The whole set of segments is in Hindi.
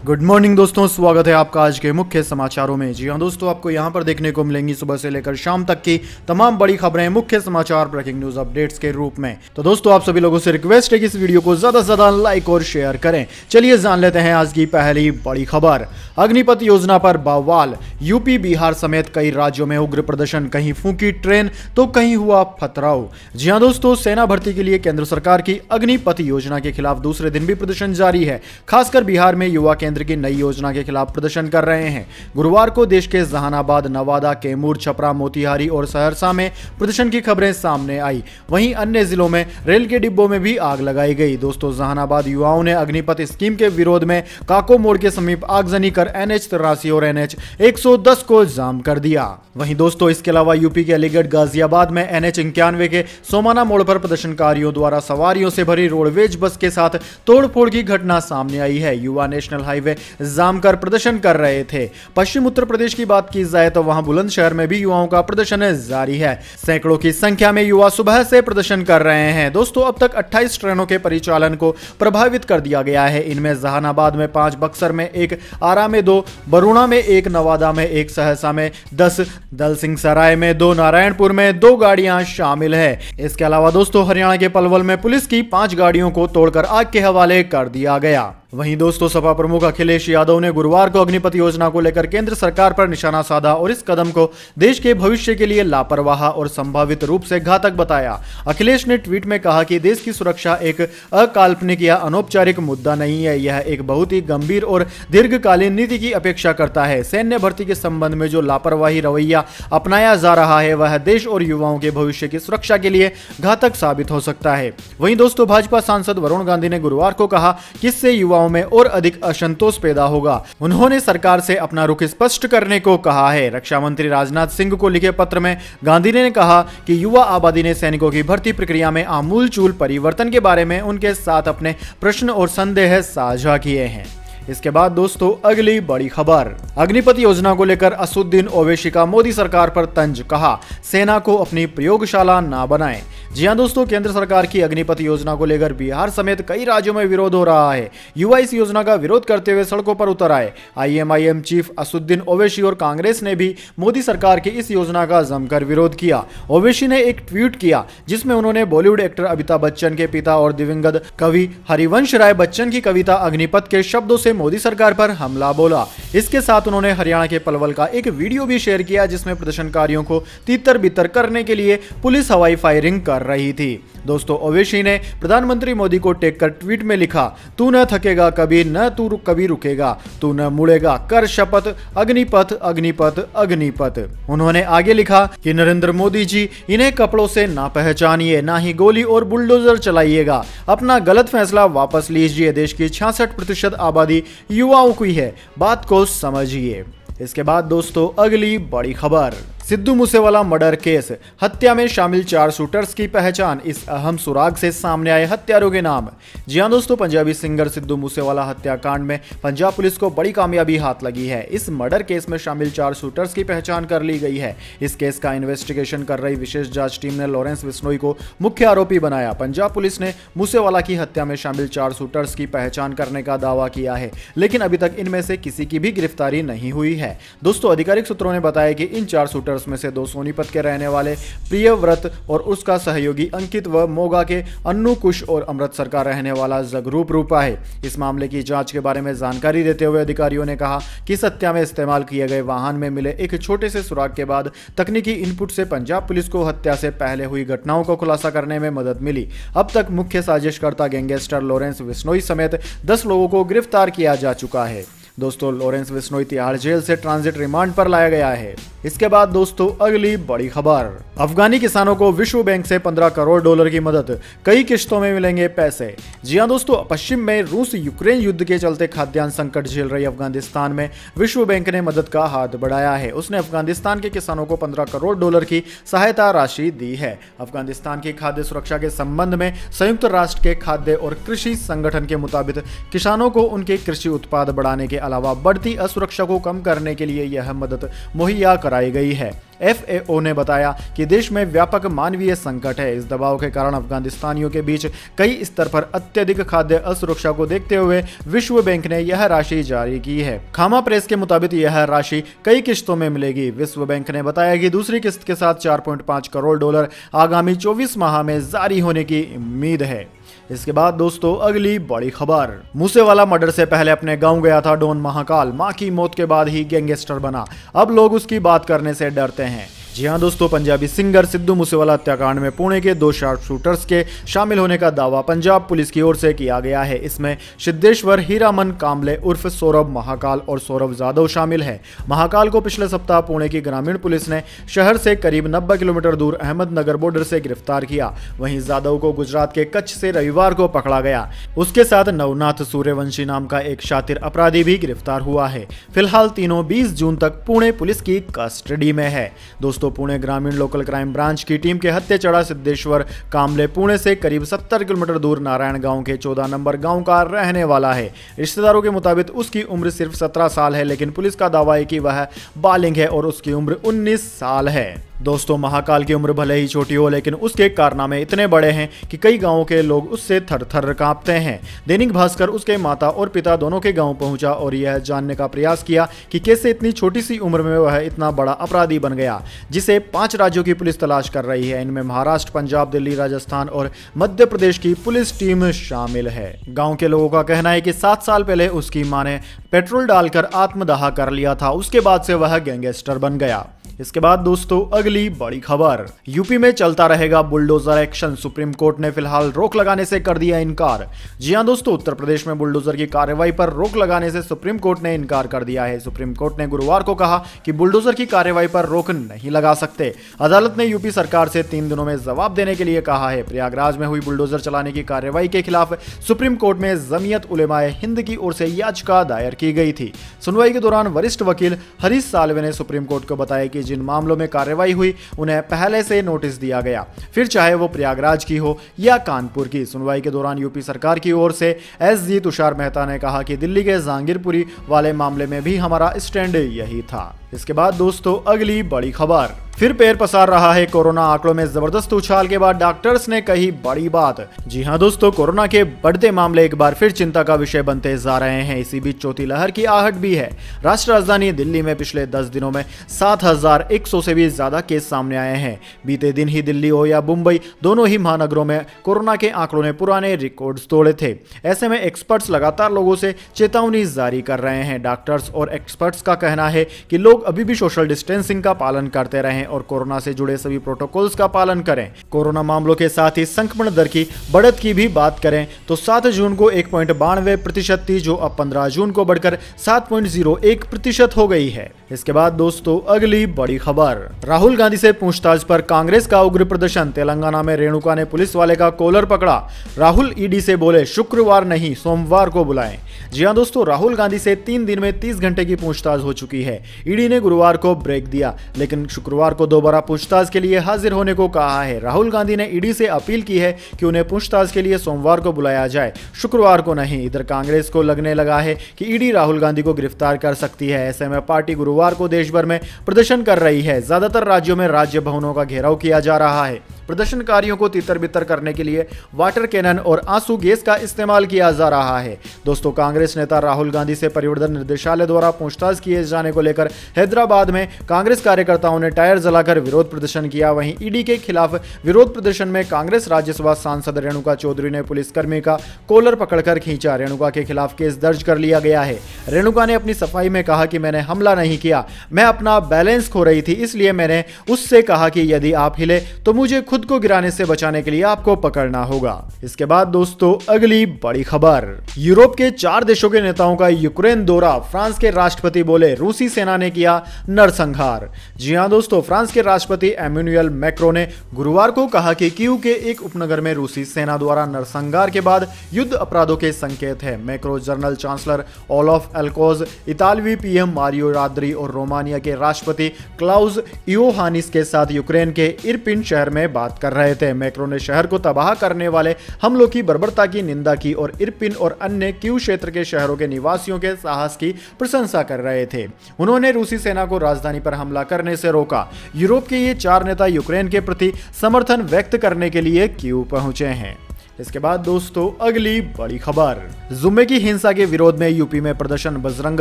गुड मॉर्निंग दोस्तों, स्वागत है आपका आज के मुख्य समाचारों में। जी हां दोस्तों, आपको यहां पर देखने को मिलेंगी सुबह से लेकर शाम तक की तमाम बड़ी खबरें, मुख्य समाचार, ब्रेकिंग न्यूज अपडेट्स के रूप में। तो दोस्तों, आप सभी लोगों से रिक्वेस्ट है कि इस वीडियो को ज्यादा से ज्यादा लाइक और शेयर करें। चलिए जान लेते हैं आज की पहली बड़ी खबर। अग्निपथ योजना पर बवाल, यूपी बिहार समेत कई राज्यों में उग्र प्रदर्शन, कहीं फूंकी ट्रेन तो कहीं हुआ पथराव। जी हां दोस्तों, सेना भर्ती के लिए केंद्र सरकार की अग्निपथ योजना के खिलाफ दूसरे दिन भी प्रदर्शन जारी है। खासकर बिहार में युवा केंद्र की नई योजना के खिलाफ प्रदर्शन कर रहे हैं। गुरुवार को देश के जहानाबाद, नवादा, कैमूर, छपरा, मोतिहारी और सहरसा में प्रदर्शन की खबरें सामने आई। वहीं अन्य जिलों में रेल के डिब्बों में भी आग लगाई गई। दोस्तों, जहानाबाद युवाओं ने अग्निपथ स्कीम के विरोध में काको मोड़ के समीप आगजनी कर NH83 और NH 110 को जाम कर दिया। वहीं दोस्तों, इसके अलावा यूपी के अलीगढ़, गाजियाबाद में NH 91 के सोमाना मोड़ पर प्रदर्शनकारियों द्वारा सवारियों से भरी रोडवेज बस के साथ तोड़फोड़ की घटना सामने आई है। युवा नेशनल हाईवे जाम कर प्रदर्शन कर रहे थे। पश्चिम उत्तर प्रदेश की बात की जाए तो वहां बुलंदशहर में भी युवाओं का प्रदर्शन जारी है। सैकड़ों की संख्या में युवा सुबह से प्रदर्शन कर रहे हैं। दोस्तों, अब तक 28 ट्रेनों के परिचालन को प्रभावित कर दिया गया है। इनमें जहानाबाद में 5, बक्सर में 1, आरा में 2, बरुणा में 1, नवादा में 1, सहरसा में 10, दलसिंह सराय में 2, नारायणपुर में 2 गाड़ियां शामिल है। इसके अलावा दोस्तों, हरियाणा के पलवल में पुलिस की 5 गाड़ियों को तोड़कर आग के हवाले कर दिया गया। वहीं दोस्तों, सपा प्रमुख अखिलेश यादव ने गुरुवार को अग्निपथ योजना को लेकर केंद्र सरकार पर निशाना साधा और इस कदम को देश के भविष्य के लिए लापरवाह और संभावित रूप से घातक बताया। अखिलेश ने ट्वीट में कहा कि देश की सुरक्षा एक अकाल्पनिक या अनौपचारिक मुद्दा नहीं है, यह एक बहुत ही गंभीर और दीर्घकालीन नीति की अपेक्षा करता है। सैन्य भर्ती के संबंध में जो लापरवाही रवैया अपनाया जा रहा है वह देश और युवाओं के भविष्य की सुरक्षा के लिए घातक साबित हो सकता है। वहीं दोस्तों, भाजपा सांसद वरुण गांधी ने गुरुवार को कहा कि इससे युवाओं में और अधिक असंतोष पैदा होगा। उन्होंने सरकार से अपना रुख स्पष्ट करने को कहा है। रक्षा मंत्री राजनाथ सिंह को लिखे पत्र में गांधी ने कहा कि युवा आबादी ने सैनिकों की भर्ती प्रक्रिया में आमूलचूल परिवर्तन के बारे में उनके साथ अपने प्रश्न और संदेह साझा किए हैं। इसके बाद दोस्तों, अगली बड़ी खबर। अग्निपथ योजना को लेकर असदुद्दीन ओवैसी का मोदी सरकार पर तंज, कहा सेना को अपनी प्रयोगशाला ना बनाएं। जी हां दोस्तों, केंद्र सरकार की अग्निपथ योजना को लेकर बिहार समेत कई राज्यों में विरोध हो रहा है। युवा इस योजना का विरोध करते हुए सड़कों पर उतर आए। IMIM चीफ असदुद्दीन ओवैसी और कांग्रेस ने भी मोदी सरकार की इस योजना का जमकर विरोध किया। ओवैसी ने एक ट्वीट किया जिसमें उन्होंने बॉलीवुड एक्टर अमिताभ बच्चन के पिता और दिवंगत कवि हरिवंश राय बच्चन की कविता अग्निपथ के शब्दों से मोदी सरकार पर हमला बोला। इसके साथ उन्होंने हरियाणा के पलवल का एक वीडियो भी शेयर किया जिसमें प्रदर्शनकारियों को तितर बितर करने के लिए पुलिस हवाई फायरिंग कर रही थी। दोस्तों, ओवैसी ने प्रधानमंत्री मोदी को टेक कर ट्वीट में लिखा, तू न थकेगा कभी, न तू कभी रुकेगा, तू न मुड़ेगा, कर शपथ, अग्निपथ अग्निपथ अग्निपथ। उन्होंने आगे लिखा कि नरेंद्र मोदी जी, इन्हें कपड़ों से ना पहचानिए, ना ही गोली और बुलडोजर चलाइएगा। अपना गलत फैसला वापस लीजिए। देश की 66% आबादी युवाओं की है, बात को समझिए। इसके बाद दोस्तों, अगली बड़ी खबर। सिद्धू मूसेवाला मर्डर केस, हत्या में शामिल 4 शूटर्स की पहचान, इस अहम सुराग से सामने आए हत्यारों के नाम। जी हां दोस्तों, पंजाबी सिंगर सिद्धू मूसेवाला हत्याकांड में पंजाब पुलिस को बड़ी कामयाबी हाथ लगी है। इस मर्डर केस में शामिल 4 शूटर्स की पहचान कर ली गई है। इस केस का इन्वेस्टिगेशन कर रही विशेष जांच टीम ने लॉरेंस बिश्नोई को मुख्य आरोपी बनाया। पंजाब पुलिस ने मूसेवाला की हत्या में शामिल 4 शूटर्स की पहचान करने का दावा किया है, लेकिन अभी तक इनमें से किसी की भी गिरफ्तारी नहीं हुई है। दोस्तों, आधिकारिक सूत्रों ने बताया कि इन 4 शूटर्स में से 2 सोनीपत के रहने वाले प्रियव्रत और उसका सहयोगी अंकित व मोगा के अन्नू कुश और अमृतसर का रहने वाला जगरूप रूपा है। इस मामले की जांच के बारे में जानकारी देते हुए अधिकारियों ने कहा कि इस हत्या में इस्तेमाल किए गए वाहन में मिले एक छोटे से सुराग के बाद तकनीकी इनपुट से पंजाब पुलिस को हत्या से पहले हुई घटनाओं को खुलासा करने में मदद मिली। अब तक मुख्य साजिशकर्ता गैंगस्टर लॉरेंस बिश्नोई समेत 10 लोगों को गिरफ्तार किया जा चुका है। दोस्तों, लॉरेंस बिश्नोई तिहाड़ जेल से ट्रांजिट रिमांड पर लाया गया है। इसके बाद दोस्तों, अगली बड़ी खबर। अफगानी किसानों को विश्व बैंक से $15 करोड़ की मदद, कई किश्तों में मिलेंगे पैसे। जी हां दोस्तों, पश्चिम में रूस यूक्रेन युद्ध के चलते खाद्यान्न संकट झेल रही अफगानिस्तान में विश्व बैंक ने मदद का हाथ बढ़ाया है। उसने अफगानिस्तान के किसानों को $15 करोड़ की सहायता राशि दी है। अफगानिस्तान की खाद्य सुरक्षा के संबंध में संयुक्त राष्ट्र के खाद्य और कृषि संगठन के मुताबिक किसानों को उनके कृषि उत्पाद बढ़ाने के अलावा बढ़ती असुरक्षा को कम करने के लिए यह मदद मुहैया कराई गई है। FAO ने बताया कि देश में व्यापक मानवीय संकट है। इस दबाव के कारण अफगानिस्तानियों के बीच कई स्तर पर अत्यधिक खाद्य असुरक्षा को देखते हुए विश्व बैंक ने यह राशि जारी की है। खामा प्रेस के मुताबिक यह राशि कई किस्तों में मिलेगी। विश्व बैंक ने बताया कि दूसरी किस्त के साथ $4.5 करोड़ आगामी 24 माह में जारी होने की उम्मीद है। इसके बाद दोस्तों अगली बड़ी खबर, मूसेवाला मर्डर से पहले अपने गांव गया था डॉन महाकाल, मां की मौत के बाद ही गैंगस्टर बना, अब लोग उसकी बात करने से डरते हैं। जी हां दोस्तों, पंजाबी सिंगर सिद्धू मूसेवाला हत्याकांड में पुणे के 2 शार्प शूटर्स के शामिल होने का दावा पंजाब पुलिस की ओर से किया गया है। इसमें सिद्धेश्वर हीरामन कामले उर्फ सौरभ महाकाल और सौरभ जाधव शामिल है। महाकाल को पिछले सप्ताह पुणे की ग्रामीण पुलिस ने शहर से करीब 90 किलोमीटर दूर अहमदनगर बॉर्डर से गिरफ्तार किया। वहीं जाधव को गुजरात के कच्छ से रविवार को पकड़ा गया। उसके साथ नवनाथ सूर्यवंशी नाम का एक शातिर अपराधी भी गिरफ्तार हुआ है। फिलहाल तीनों 20 जून तक पुणे पुलिस की कस्टडी में है। दोस्तों पुणे ग्रामीण लोकल क्राइम ब्रांच की टीम के हत्या चढ़ा सिद्धेश्वर कामले पुणे से करीब 70 किलोमीटर दूर नारायण गांव के 14 नंबर गांव का रहने वाला है। रिश्तेदारों के मुताबिक उसकी उम्र सिर्फ 17 साल है, लेकिन पुलिस का दावा है कि वह बालिग है और उसकी उम्र 19 साल है। दोस्तों महाकाल की उम्र भले ही छोटी हो, लेकिन उसके कारनामे इतने बड़े हैं कि कई गांवों के लोग उससे थर-थर कांपते हैं। दैनिक भास्कर उसके माता और पिता दोनों के गांव पहुंचा और यह जानने का प्रयास किया कि कैसे इतनी छोटी सी उम्र में वह इतना बड़ा अपराधी बन गया, जिसे 5 राज्यों की पुलिस तलाश कर रही है। इनमें महाराष्ट्र, पंजाब, दिल्ली, राजस्थान और मध्य प्रदेश की पुलिस टीम शामिल है। गाँव के लोगों का कहना है कि 7 साल पहले उसकी मां ने पेट्रोल डालकर आत्मदाह कर लिया था, उसके बाद से वह गैंगस्टर बन गया। इसके बाद दोस्तों अगली बड़ी खबर, यूपी में चलता रहेगा बुलडोजर एक्शन, सुप्रीम कोर्ट ने फिलहाल रोक लगाने से कर दिया इनकार। जी हां दोस्तों, उत्तर प्रदेश में बुलडोजर की कार्रवाई पर रोक लगाने से सुप्रीम कोर्ट ने इनकार कर दिया है। सुप्रीम कोर्ट ने गुरुवार को कहा कि बुलडोजर की कार्रवाई पर रोक नहीं लगा सकते। अदालत ने यूपी सरकार से 3 दिनों में जवाब देने के लिए कहा है। प्रयागराज में हुई बुलडोजर चलाने की कार्रवाई के खिलाफ सुप्रीम कोर्ट में जमीयत उलेमाए हिंद की ओर से याचिका दायर की गई थी। सुनवाई के दौरान वरिष्ठ वकील हरीश साल्वे ने सुप्रीम कोर्ट को बताया कि जिन मामलों में कार्रवाई हुई उन्हें पहले से नोटिस दिया गया, फिर चाहे वो प्रयागराज की हो या कानपुर की। सुनवाई के दौरान यूपी सरकार की ओर से SG तुषार मेहता ने कहा कि दिल्ली के जहांगीरपुरी वाले मामले में भी हमारा स्टैंड यही था। इसके बाद दोस्तों अगली बड़ी खबर, फिर पैर पसार रहा है कोरोना, आंकड़ों में जबरदस्त उछाल के बाद डॉक्टर्स ने कही बड़ी बात। जी हां दोस्तों, कोरोना के बढ़ते मामले एक बार फिर चिंता का विषय बनते जा रहे हैं। इसी बीच चौथी लहर की आहट भी है। राष्ट्रीय राजधानी दिल्ली में पिछले 10 दिनों में 7100 से भी ज्यादा केस सामने आए हैं। बीते दिन ही दिल्ली हो या मुंबई, दोनों ही महानगरों में कोरोना के आंकड़ों ने पुराने रिकॉर्ड्स तोड़े थे। ऐसे में एक्सपर्ट्स लगातार लोगों से चेतावनी जारी कर रहे हैं। डॉक्टर्स और एक्सपर्ट्स का कहना है कि लोग अभी भी सोशल डिस्टेंसिंग का पालन करते रहें और कोरोना से जुड़े सभी प्रोटोकॉल्स का पालन करें। कोरोना मामलों के साथ ही संक्रमण दर की बढ़त की भी बात करें तो 7 जून को 1.92% थी, जो अब 15 जून को बढ़कर 7.01% हो गई है। इसके बाद दोस्तों अगली बड़ी खबर, राहुल गांधी से पूछताछ पर कांग्रेस का उग्र प्रदर्शन, तेलंगाना में रेणुका ने पुलिस वाले का कॉलर पकड़ा। राहुल ईडी से बोले शुक्रवार नहीं सोमवार को बुलाएं। जी हां दोस्तों, राहुल गांधी से 3 दिन में 30 घंटे की पूछताछ हो चुकी है। ईडी ने गुरुवार को ब्रेक दिया, लेकिन शुक्रवार को दोबारा पूछताछ के लिए हाजिर होने को कहा है। राहुल गांधी ने ईडी से अपील की है कि उन्हें पूछताछ के लिए सोमवार को बुलाया जाए, शुक्रवार को नहीं। इधर कांग्रेस को लगने लगा है कि ईडी राहुल गांधी को गिरफ्तार कर सकती है। ऐसे में पार्टी गुरुवार को देश भर में प्रदर्शन कर रही है। ज्यादातर राज्यों में राज्य भवनों का घेराव किया जा रहा है। प्रदर्शनकारियों को तितर बितर करने के लिए वाटर कैनन और आंसू गैस का इस्तेमाल किया जा रहा है। दोस्तों, कांग्रेस नेता राहुल गांधी से परिवर्तन निदेशालय द्वारा पूछताछ किए जाने को लेकर हैदराबाद में कांग्रेस कार्यकर्ताओं ने टायर जलाकर विरोध प्रदर्शन किया। वहीं ईडी के खिलाफ विरोध प्रदर्शन में कांग्रेस राज्यसभा सांसद रेणुका चौधरी ने पुलिसकर्मी का कॉलर पकड़कर खींचा। रेणुका के खिलाफ केस दर्ज कर लिया गया है। रेणुका ने अपनी सफाई में कहा कि मैंने हमला नहीं किया, मैं अपना बैलेंस खो रही थी, इसलिए मैंने उससे कहा कि यदि आप हिले तो मुझे खुद को गिराने से बचाने के लिए आपको पकड़ना होगा। इसके बाद दोस्तों अगली बड़ी खबर, यूरोप के 4 देशों के नेताओं का यूक्रेन दौरा, फ्रांस के राष्ट्रपति बोले रूसी सेना ने किया नरसंहार। जी हां दोस्तों, फ्रांस के राष्ट्रपति एमेनुएल मैक्रो ने गुरुवार को कहा कि कीव के एक उपनगर में रूसी सेना द्वारा नरसंहार के बाद युद्ध अपराधों के संकेत है। मैक्रो जर्नल चांसलर ओलाफ एल्कोज, इतालवी पीएम मारियो राद्री और रोमानिया के राष्ट्रपति क्लाउस इयोहानिस के साथ यूक्रेन के इरपिन शहर में बात कर रहे थे। मैक्रो ने शहर को तबाह करने वाले हमलों की बर्बरता की निंदा की और इरपिन और अन्य कीव क्षेत्र के शहरों के निवासियों के साहस की प्रशंसा कर रहे थे। उन्होंने रूसी सेना को राजधानी पर हमला करने से रोका। यूरोप के ये 4 नेता यूक्रेन के प्रति समर्थन व्यक्त करने के लिए कीव पहुंचे हैं। इसके बाद दोस्तों अगली बड़ी खबर, जुम्मे की हिंसा के विरोध में यूपी में प्रदर्शन, बजरंग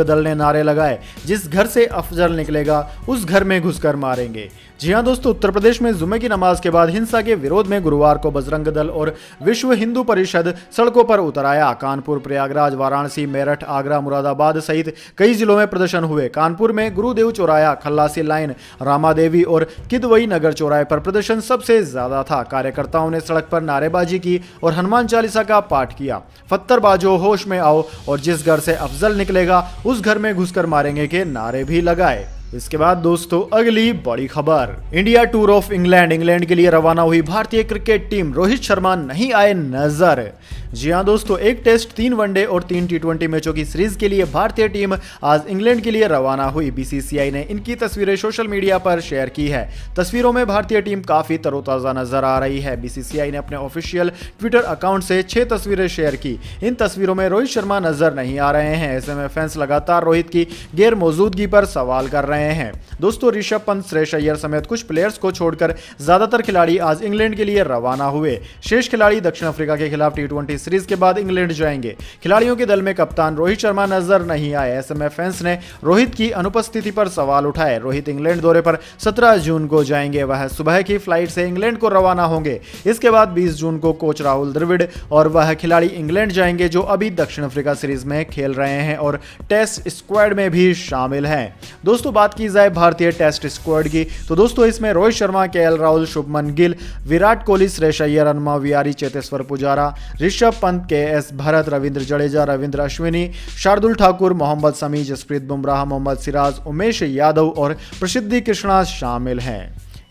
दल ने नारे लगाए, जिस घर से अफजल निकलेगा उस घर में घुसकर मारेंगे। जी हां दोस्तों, उत्तर प्रदेश में जुम्मे की नमाज के बाद हिंसा के विरोध में गुरुवार को बजरंग दल और विश्व हिंदू परिषद सड़कों पर उतर आया। कानपुर, प्रयागराज, वाराणसी, मेरठ, आगरा, मुरादाबाद सहित कई जिलों में प्रदर्शन हुए। कानपुर में गुरुदेव चौराहा, खल्लासी लाइन, रामादेवी और किदवई नगर चौराहे पर प्रदर्शन सबसे ज्यादा था। कार्यकर्ताओं ने सड़क पर नारेबाजी की और हनुमान चालीसा का पाठ किया। पत्थरबाजो, होश में आओ और जिस घर से अफजल निकलेगा उस घर में घुसकर मारेंगे के नारे भी लगाए। इसके बाद दोस्तों अगली बड़ी खबर, इंडिया टूर ऑफ इंग्लैंड के लिए रवाना हुई भारतीय क्रिकेट टीम, रोहित शर्मा नहीं आए नजर। जी हां दोस्तों, एक टेस्ट, 3 वनडे और 3 टी20 मैचों की सीरीज के लिए भारतीय टीम आज इंग्लैंड के लिए रवाना हुई। बीसीसीआई ने इनकी तस्वीरें सोशल मीडिया पर शेयर की है। तस्वीरों में भारतीय टीम काफी तरोताजा नजर आ रही है। बीसीसीआई ने अपने ऑफिशियल ट्विटर अकाउंट से 6 तस्वीरें शेयर की। इन तस्वीरों में रोहित शर्मा नजर नहीं आ रहे हैं। ऐसे में फैंस लगातार रोहित की गैर मौजूदगी पर सवाल कर रहे हैं। दोस्तों ऋषभ पंत, श्रेयस अय्यर समेत कुछ प्लेयर्स को छोड़कर ज्यादातर खिलाड़ी आज इंग्लैंड के लिए रवाना हुए। शेष खिलाड़ी दक्षिण अफ्रीका के खिलाफ टी20 सीरीज के बाद इंग्लैंड जाएंगे। खिलाड़ियों के दल में कप्तान रोहित शर्मा नजर नहीं आए। ऐसे में फैंस ने रोहित की अनुपस्थिति पर सवाल उठाए। रोहित इंग्लैंड दौरे पर 17 जून को जाएंगे। वह सुबह की फ्लाइट से इंग्लैंड को रवाना होंगे। इसके बाद 20 जून को कोच राहुल द्रविड़ और वह खिलाड़ी इंग्लैंड जाएंगे जो अभी दक्षिण अफ्रीका सीरीज में खेल रहे हैं और टेस्ट स्क्वाड में भी शामिल हैं। दोस्तों बात की जाए भारतीय टेस्ट स्क्वाड की तो दोस्तों इसमें रोहित शर्मा, केएल राहुल, शुभमन गिल, विराट कोहली, श्रेयस अय्यर, हनुमा विहारी, चेतेश्वर पुजारा, ऋषभ पंत, केएस भरत, रविंद्र जडेजा, रविंद्र अश्विनी, शार्दुल ठाकुर, मोहम्मद शमी, जसप्रीत बुमराह, मोहम्मद सिराज, उमेश यादव और प्रसिद्धि कृष्णा शामिल हैं।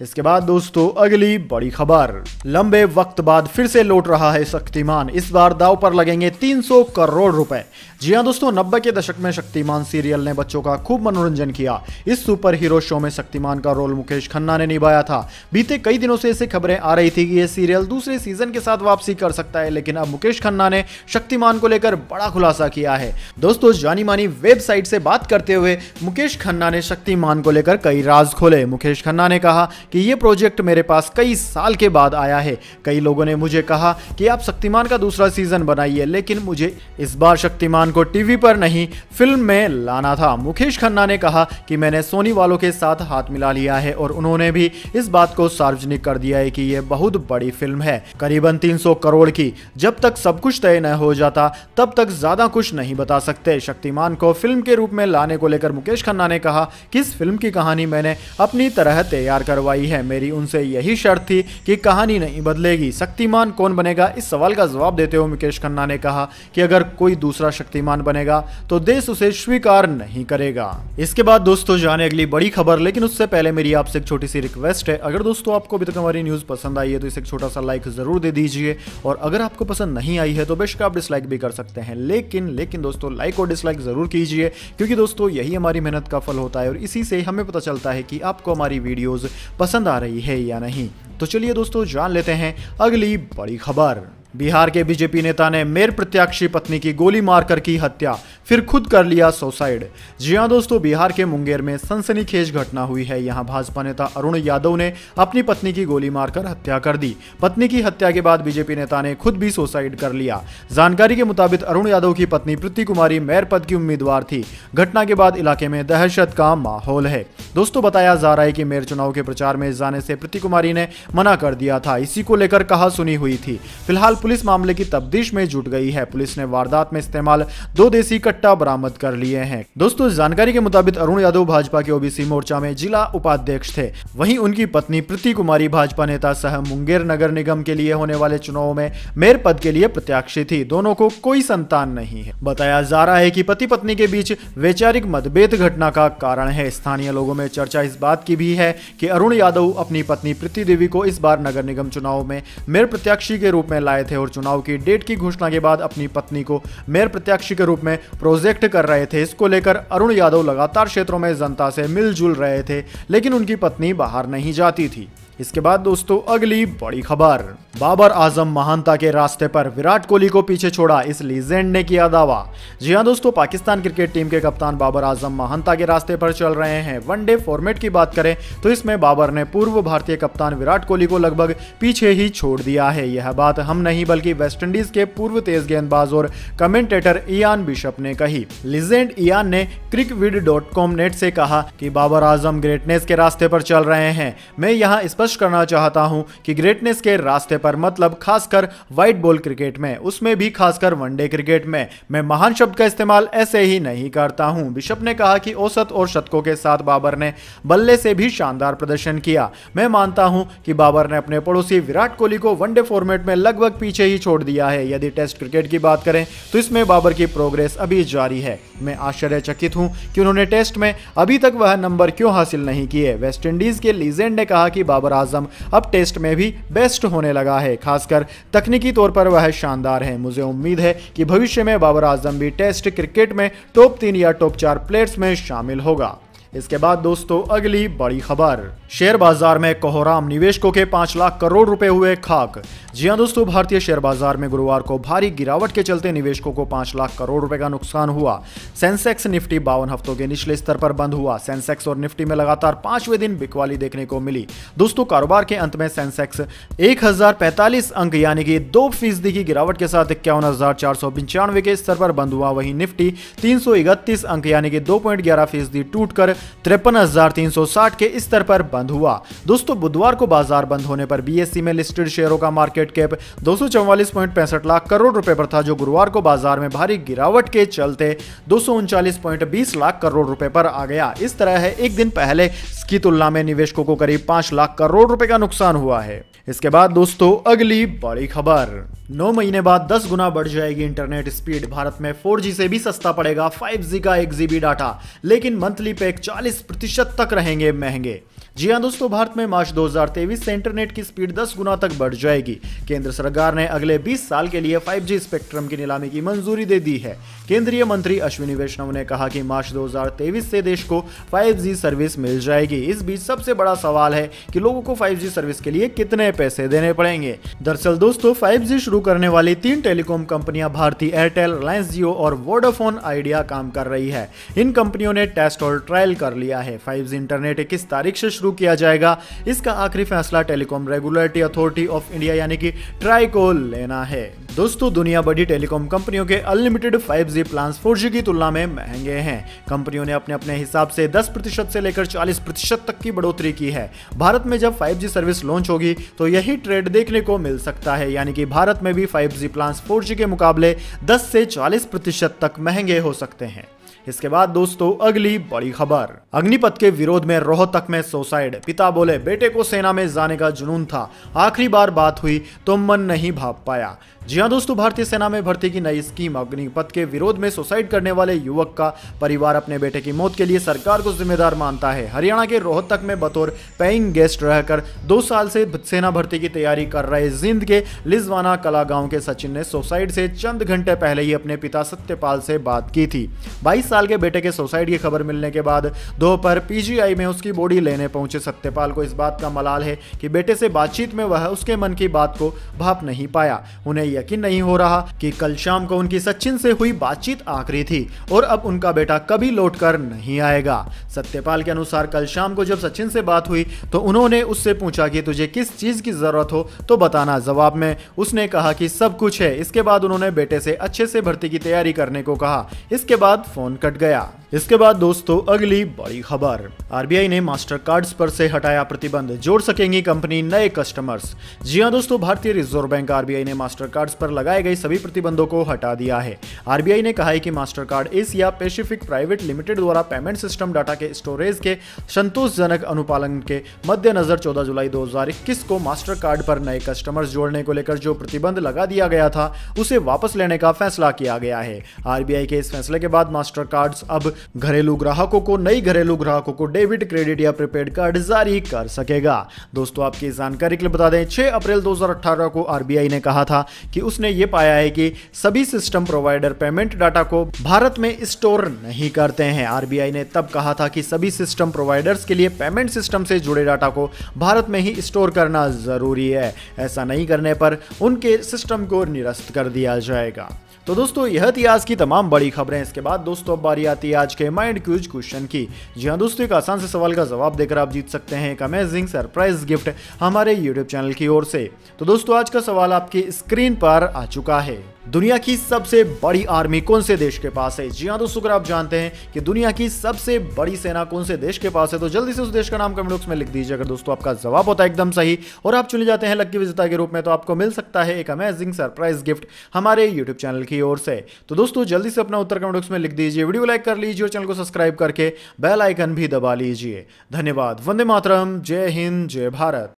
इसके बाद दोस्तों अगली बड़ी खबर, लंबे वक्त बाद फिर से लौट रहा है शक्तिमान, इस बार दांव पर लगेंगे 300 करोड़ रुपए। जी हां दोस्तों, 90 के दशक में शक्तिमान सीरियल ने बच्चों का खूब मनोरंजन किया। इस सुपर हीरो शो में शक्तिमान का रोल मुकेश खन्ना ने निभाया था। बीते कई दिनों से ऐसी खबरें आ रही थी कि यह सीरियल दूसरे सीजन के साथ वापसी कर सकता है, लेकिन अब मुकेश खन्ना ने शक्तिमान को लेकर बड़ा खुलासा किया है। दोस्तों जानी मानी वेबसाइट से बात करते हुए मुकेश खन्ना ने शक्तिमान को लेकर कई राज खोले। मुकेश खन्ना ने कहा कि ये प्रोजेक्ट मेरे पास कई साल के बाद आया है। कई लोगों ने मुझे कहा कि आप शक्तिमान का दूसरा सीजन बनाइए, लेकिन मुझे इस बार शक्तिमान को टीवी पर नहीं फिल्म में लाना था। मुकेश खन्ना ने कहा कि मैंने सोनी वालों के साथ हाथ मिला लिया है और उन्होंने भी इस बात को सार्वजनिक कर दिया है कि यह बहुत बड़ी फिल्म है, करीबन 300 करोड़ की। जब तक सब कुछ तय न हो जाता तब तक ज्यादा कुछ नहीं बता सकते। शक्तिमान को फिल्म के रूप में लाने को लेकर मुकेश खन्ना ने कहा कि इस फिल्म की कहानी मैंने अपनी तरह तैयार करवाई है। मेरी उनसे यही शर्त थी कि कहानी नहीं बदलेगी। शक्तिमान कौन बनेगा, इस सवाल का जवाब देते हुए मुकेश खन्ना ने कहा कि अगर कोई दूसरा शक्तिमान बनेगा तो देश उसे स्वीकार नहीं करेगा। इसके बाद दोस्तों जाने अगली बड़ी खबर, लेकिन उससे पहले मेरी आपसे एक छोटी सी रिक्वेस्ट है। अगर दोस्तों आपको अभी तक हमारी न्यूज पसंद आई है तो इसे एक छोटा सा लाइक जरूर दे दीजिए, और अगर आपको पसंद नहीं आई है तो बेशक आप डिसलाइक भी कर सकते हैं, लेकिन दोस्तों लाइक और डिसलाइक जरूर कीजिए, क्योंकि दोस्तों यही हमारी मेहनत का फल होता है और इसी से हमें पता चलता है कि आपको हमारी वीडियोस पसंद आ रही है या नहीं। तो चलिए दोस्तों जान लेते हैं अगली बड़ी खबर। बिहार के बीजेपी नेता ने मेयर प्रत्याशी पत्नी की गोली मारकर की हत्या, फिर खुद कर लिया सुसाइड। जी हां दोस्तों, बिहार के मुंगेर में सनसनीखेज घटना हुई है। यहां भाजपा नेता अरुण यादव ने अपनी पत्नी की गोली मारकर हत्या कर दी। पत्नी की हत्या के बाद बीजेपी नेता ने खुद भी सुसाइड कर लिया। जानकारी के मुताबिक अरुण यादव की पत्नी प्रीति कुमारी मेयर पद की उम्मीदवार थी। घटना के बाद इलाके में दहशत का माहौल है। दोस्तों बताया जा रहा है कि मेयर चुनाव के प्रचार में जाने से प्रीति कुमारी ने मना कर दिया था। इसी को लेकर कहासुनी हुई थी। फिलहाल पुलिस मामले की तफ्तीश में जुट गई है। पुलिस ने वारदात में इस्तेमाल 2 देसी कट्टा बरामद कर लिए हैं। दोस्तों जानकारी के मुताबिक अरुण यादव भाजपा के ओबीसी मोर्चा में जिला उपाध्यक्ष थे। वहीं उनकी पत्नी प्रीति कुमारी भाजपा नेता सह मुंगेर नगर निगम के लिए होने वाले चुनाव में मेयर पद के लिए प्रत्याशी थी। दोनों को कोई संतान नहीं है। बताया जा रहा है कि पति पत्नी के बीच वैचारिक मतभेद घटना का कारण है। स्थानीय लोगों में चर्चा इस बात की भी है कि अरुण यादव अपनी पत्नी प्रीति देवी को इस बार नगर निगम चुनाव में मेयर प्रत्याशी के रूप में लाए थे और चुनाव की डेट की घोषणा के बाद अपनी पत्नी को मेयर प्रत्याशी के रूप में प्रोजेक्ट कर रहे थे। इसको लेकर अरुण यादव लगातार क्षेत्रों में जनता से मिलजुल रहे थे, लेकिन उनकी पत्नी बाहर नहीं जाती थी। इसके बाद दोस्तों अगली बड़ी खबर, बाबर आजम महानता के रास्ते पर, विराट कोहली को पीछे छोड़ा, इस लीजेंड ने किया दावा। जी हां दोस्तों, पाकिस्तान क्रिकेट टीम के कप्तान बाबर आजम महानता के रास्ते पर चल रहे हैं। वनडे फॉर्मेट की बात करें तो इसमें बाबर ने पूर्व भारतीय कप्तान विराट कोहली को लगभग पीछे ही छोड़ दिया है। यह बात हम नहीं बल्कि वेस्टइंडीज के पूर्व तेज गेंदबाज और कमेंटेटर इयान बिशप ने कही। लीजेंड इयान ने crickvid.com नेट से कहा कि बाबर आजम ग्रेटनेस के रास्ते पर चल रहे हैं। मैं यहां स्पष्ट करना चाहता हूं कि ग्रेटनेस के रास्ते पर मतलब खासकर व्हाइट बॉल क्रिकेट में, उसमें भी खासकर वनडे क्रिकेट में। मैं महान शब्द का इस्तेमाल ऐसे ही नहीं करता हूं। बिशप ने कहा कि औसत और शतकों के साथ बाबर ने बल्ले से भी शानदार प्रदर्शन किया। मैं मानता हूं कि बाबर ने अपने पड़ोसी विराट कोहली को वनडे फॉर्मेट में लगभग पीछे ही छोड़ दिया है। यदि टेस्ट क्रिकेट की बात करें तो इसमें बाबर की प्रोग्रेस अभी जारी है। मैं आश्चर्यचकित हूं कि उन्होंने टेस्ट में अभी तक वह नंबर क्यों हासिल नहीं किए। वेस्टइंडीज के लीजेंड ने कहा कि बाबर आजम अब टेस्ट में भी बेस्ट होने लगा है, खासकर तकनीकी तौर पर वह शानदार है। मुझे उम्मीद है कि भविष्य में बाबर आजम भी टेस्ट क्रिकेट में टॉप 3 या टॉप 4 प्लेयर्स में शामिल होगा। इसके बाद दोस्तों अगली बड़ी खबर, शेयर बाजार में कोहराम, निवेशकों के 5 लाख करोड़ रुपए हुए खाक। जी हां दोस्तों, भारतीय शेयर बाजार में गुरुवार को भारी गिरावट के चलते निवेशकों को 5 लाख करोड़ रुपए का नुकसान हुआ। सेंसेक्स निफ्टी 52 हफ्तों के निचले स्तर पर बंद हुआ। सेंसेक्स और निफ्टी में लगातार 5वें दिन बिकवाली देखने को मिली। दोस्तों, कारोबार के अंत में सेंसेक्स 1045 अंक यानी कि 2% की गिरावट के साथ 51,495 के स्तर पर बंद हुआ। वहीं निफ्टी 331 अंक यानी कि 2.11% टूटकर 53,360 के स्तर पर बंद हुआ। दोस्तों, बुधवार को बाजार बंद होने पर बीएसई में लिस्टेड शेयरों का मार्केट कैप 244.65 लाख करोड़ रुपए पर था, जो गुरुवार को बाजार में भारी गिरावट के चलते 239.20 लाख करोड़ रुपए पर आ गया। इस तरह है एक दिन पहले की तुलना में निवेशकों को करीब 5 लाख करोड़ रुपए का नुकसान हुआ है। इसके बाद दोस्तों अगली बड़ी खबर, 9 महीने बाद 10 गुना बढ़ जाएगी इंटरनेट स्पीड। भारत में 4G से भी सस्ता पड़ेगा 5G का 1 GB डाटा, लेकिन मंथली पैक 40% तक रहेंगे महंगे। जी हां दोस्तों, भारत में मार्च 2023 से इंटरनेट की स्पीड 10 गुना तक बढ़ जाएगी। केंद्र सरकार ने अगले 20 साल के लिए 5G स्पेक्ट्रम की नीलामी की मंजूरी दे दी है। केंद्रीय मंत्री अश्विनी वैष्णव ने कहा कि मार्च 2023 से देश को 5G सर्विस मिल जाएगी। इस बीच सबसे बड़ा सवाल है कि लोगों को 5G सर्विस के लिए कितने पैसे देने पड़ेंगे। दरअसल दोस्तों, 5G शुरू करने वाली 3 टेलीकॉम कंपनियां भारती एयरटेल, रिलायंस जियो और वोडाफोन आइडिया काम कर रही है। इन कंपनियों ने टेस्ट और ट्रायल कर लिया है। 5G इंटरनेट किस तारीख से शुरू किया जाएगा, इसका आखिरी फैसला telecom regulatory authority of India यानी कि ट्राई को लेना है। दोस्तों, दुनिया बड़ी टेलीकॉम कंपनियों के अनलिमिटेड 5G प्लान्स 4G की तुलना में महंगे हैं। कंपनियों ने अपने अपने हिसाब से 10% से लेकर 40% तक की बढ़ोतरी की है। भारत में जब 5G सर्विस लॉन्च होगी तो यही ट्रेंड देखने को मिल सकता है, यानी कि भारत में भी 5G प्लान्स 4G के मुकाबले 10 से 40% तक महंगे हो सकते हैं। इसके बाद दोस्तों अगली बड़ी खबर, अग्निपथ के विरोध में रोहतक में सुसाइड। पिता बोले बेटे को सेना में जाने का जुनून था, आखिरी बार बात हुई तो मन नहीं भाप पाया। जी हां दोस्तों, भारतीय सेना में भर्ती की नई स्कीम अग्निपथ के विरोध में सुसाइड करने वाले युवक का परिवार अपने बेटे की मौत के लिए सरकार को जिम्मेदार मानता है। हरियाणा के रोहतक में बतौर पेइंग गेस्ट रहकर 2 साल से सेना भर्ती की तैयारी कर रहे जिंद के लिजवाना कला गांव के सचिन ने सुसाइड से चंद घंटे पहले ही अपने पिता सत्यपाल से बात की थी। 22 साल के बेटे के सुसाइड की खबर मिलने के बाद दोपहर पीजीआई में उसकी बॉडी लेने पहुंचे सत्यपाल को इस बात का मलाल है कि बेटे से बातचीत में वह उसके मन की बात को भाप नहीं पाया। उन्हें यकीन नहीं हो रहा कि कल शाम को उनकी सचिन से हुई बातचीत आखिरी थी और अब उनका बेटा कभी लौटकर नहीं आएगा। सत्यपाल के अनुसार कल शाम को जब सचिन से बात हुई तो उन्होंने उससे पूछा कि तुझे किस चीज की जरूरत हो तो बताना। जवाब में उसने कहा कि सब कुछ है। इसके बाद उन्होंने बेटे से अच्छे से भर्ती की तैयारी करने को कहा। इसके बाद फोन कट गया। इसके बाद दोस्तों अगली बड़ी खबर, आरबीआई ने मास्टर कार्ड्स पर से हटाया प्रतिबंध, जोड़ सकेंगी कंपनी नए कस्टमर्स। जी हां दोस्तों, भारतीय रिजर्व बैंक आरबीआई ने मास्टर कार्ड्स पर लगाए गए सभी प्रतिबंधों को हटा दिया है। आरबीआई ने कहा है कि master card Asia Pacific private limited द्वारा पेमेंट सिस्टम डाटा के स्टोरेज के संतोषजनक अनुपालन के मद्देनजर 14 जुलाई 2021 को मास्टर कार्ड पर नए कस्टमर्स जोड़ने को लेकर जो प्रतिबंध लगा दिया गया था उसे वापस लेने का फैसला किया गया है। आरबीआई के इस फैसले के बाद मास्टर कार्ड्स अब घरेलू ग्राहकों को, नई घरेलू ग्राहकों को डेबिट, क्रेडिट या प्रीपेड कार्ड जारी कर सकेगा। दोस्तों आपकी जानकारी के लिए बता दें, 6 अप्रैल 2018 को आरबीआई ने कहा था कि उसने ये पाया है कि सभी सिस्टम प्रोवाइडर पेमेंट डाटा को भारत में स्टोर नहीं करते हैं। आरबीआई ने तब कहा था कि सभी सिस्टम प्रोवाइडर्स के लिए पेमेंट सिस्टम से जुड़े डाटा को भारत में ही स्टोर करना जरूरी है। ऐसा नहीं करने पर उनके सिस्टम को निरस्त कर दिया जाएगा। तो दोस्तों यह थी आज की तमाम बड़ी खबरें। इसके बाद दोस्तों अब बारी आती है आज के माइंड क्यूज क्वेश्चन की। जी हाँ दोस्तों, एक आसान से सवाल का जवाब देकर आप जीत सकते हैं एक अमेजिंग सरप्राइज गिफ्ट हमारे यूट्यूब चैनल की ओर से। तो दोस्तों आज का सवाल आपकी स्क्रीन पर आ चुका है। दुनिया की सबसे बड़ी आर्मी कौन से देश के पास है? जी हाँ दोस्तों, अगर आप जानते हैं कि दुनिया की सबसे बड़ी सेना कौन से देश के पास है तो जल्दी से उस देश का नाम कमेंट बॉक्स में लिख दीजिए। अगर दोस्तों आपका जवाब होता है एकदम सही और आप चुने जाते हैं लकी विजेता के रूप में, तो आपको मिल सकता है एक अमेजिंग सरप्राइज गिफ्ट हमारे यूट्यूब चैनल की ओर से। तो दोस्तों जल्दी से अपना उत्तर कमेंट बॉक्स में लिख दीजिए, वीडियो लाइक कर लीजिए और चैनल को सब्सक्राइब करके बेल आइकन भी दबा लीजिए। धन्यवाद। वंदे मातरम। जय हिंद, जय भारत।